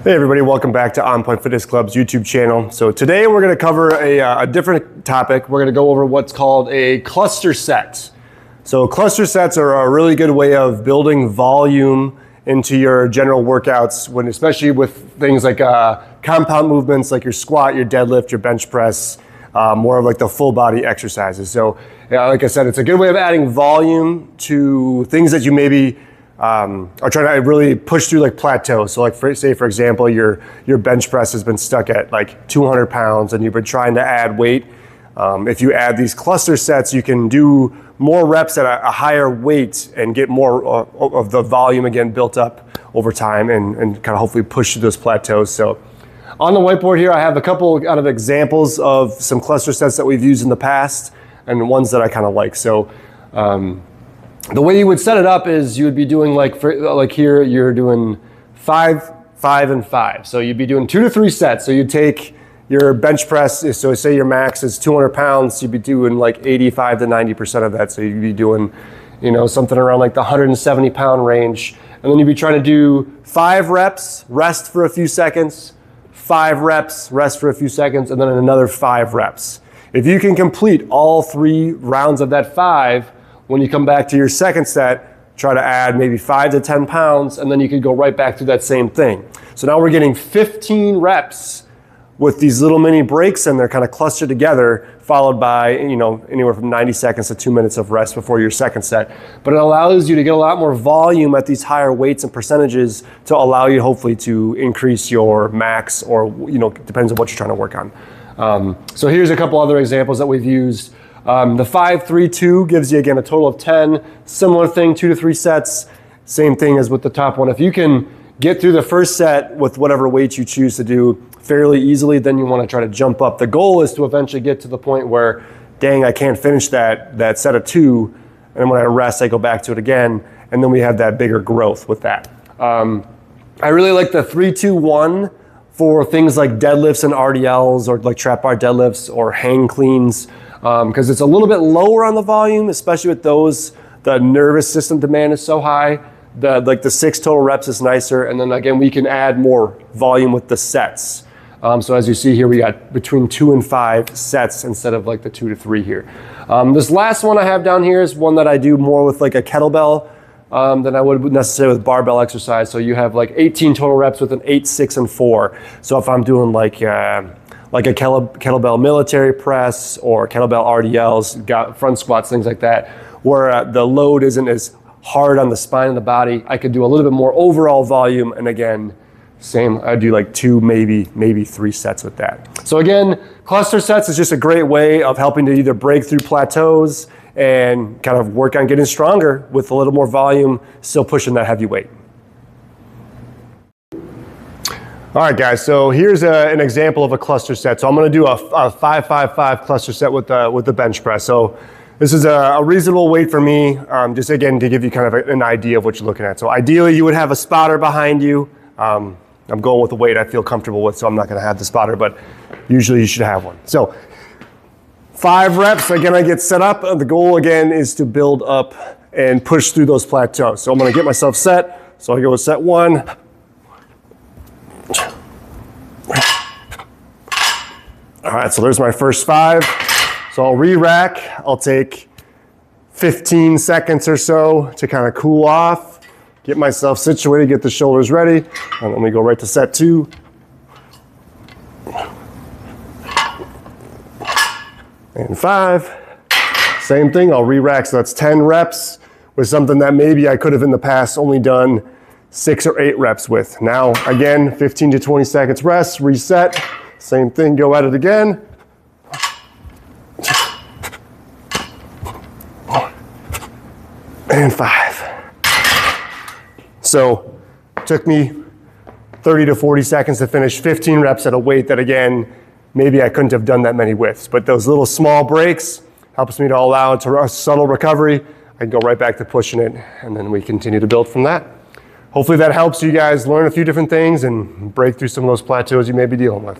Hey everybody, welcome back to On Point Fitness Club's YouTube channel. So today we're going to cover a different topic. We're going to go over what's called a cluster set. So cluster sets are a really good way of building volume into your general workouts, especially with things like compound movements like your squat, your deadlift, your bench press, more of like the full body exercises. So like I said, it's a good way of adding volume to things that you maybe are trying to really push through, like plateaus. So like say for example, your bench press has been stuck at like 200 pounds and you've been trying to add weight. If you add these cluster sets, you can do more reps at a higher weight and get more of the volume again built up over time and kind of hopefully push through those plateaus. So on the whiteboard here, I have a couple kind of examples of some cluster sets that we've used in the past and ones that I kind of like. So the way you would set it up is you would be doing like here, you're doing 5, 5, and 5. So you'd be doing 2 to 3 sets. So you'd take your bench press, so say your max is 200 pounds, you'd be doing like 85 to 90% of that. So you'd be doing, something around like the 170 pound range. And then you'd be trying to do 5 reps, rest for a few seconds, 5 reps, rest for a few seconds, and then another 5 reps. If you can complete all 3 rounds of that 5, when you come back to your second set, try to add maybe 5 to 10 pounds, and then you could go right back to that same thing. So now we're getting 15 reps with these little mini breaks, and they're kind of clustered together, followed by anywhere from 90 seconds to 2 minutes of rest before your second set. But it allows you to get a lot more volume at these higher weights and percentages to allow you hopefully to increase your max, or depends on what you're trying to work on. So here's a couple other examples that we've used. The 5, 3, 2 gives you again a total of 10. Similar thing, 2 to 3 sets. Same thing as with the top one. If you can get through the first set with whatever weight you choose to do fairly easily, then you want to try to jump up. The goal is to eventually get to the point where, dang, I can't finish that set of 2, and when I rest, I go back to it again, and then we have that bigger growth with that. I really like the 3, 2, 1 for things like deadlifts and RDLs, or like trap bar deadlifts or hang cleans. Because it's a little bit lower on the volume, especially with those, the nervous system demand is so high. The 6 total reps is nicer, and then again, we can add more volume with the sets. So as you see here, we got between 2 and 5 sets instead of like the 2 to 3 here. This last one I have down here is one that I do more with like a kettlebell than I would necessarily with barbell exercise. So you have like 18 total reps with an 8, 6, and 4. So if I'm doing like a kettlebell military press or kettlebell RDLs, front squats, things like that, where the load isn't as hard on the spine and the body, I could do a little bit more overall volume. And again, same, I do like 2, maybe 3 sets with that. So again, cluster sets is just a great way of helping to either break through plateaus and kind of work on getting stronger with a little more volume, still pushing that heavy weight. All right, guys, so here's an example of a cluster set. So I'm going to do a 5, 5, 5 cluster set with the bench press. So this is a reasonable weight for me, just again to give you kind of an idea of what you're looking at. So ideally, you would have a spotter behind you. I'm going with the weight I feel comfortable with, so I'm not going to have the spotter, but usually you should have one. So 5 reps, again, I get set up. The goal, again, is to build up and push through those plateaus. So I'm going to get myself set. So I go with set 1. All right, so there's my first 5. So I'll re-rack. I'll take 15 seconds or so to kind of cool off, get myself situated, get the shoulders ready, and then we go right to set 2. And 5. Same thing, I'll re-rack, so that's 10 reps with something that maybe I could have in the past only done 6 or 8 reps with. Now, again, 15 to 20 seconds rest, reset. Same thing, go at it again. And 5. So, it took me 30 to 40 seconds to finish 15 reps at a weight that, again, maybe I couldn't have done that many with. But those little small breaks helps me to allow it to a subtle recovery. I can go right back to pushing it, and then we continue to build from that. Hopefully that helps you guys learn a few different things and break through some of those plateaus you may be dealing with.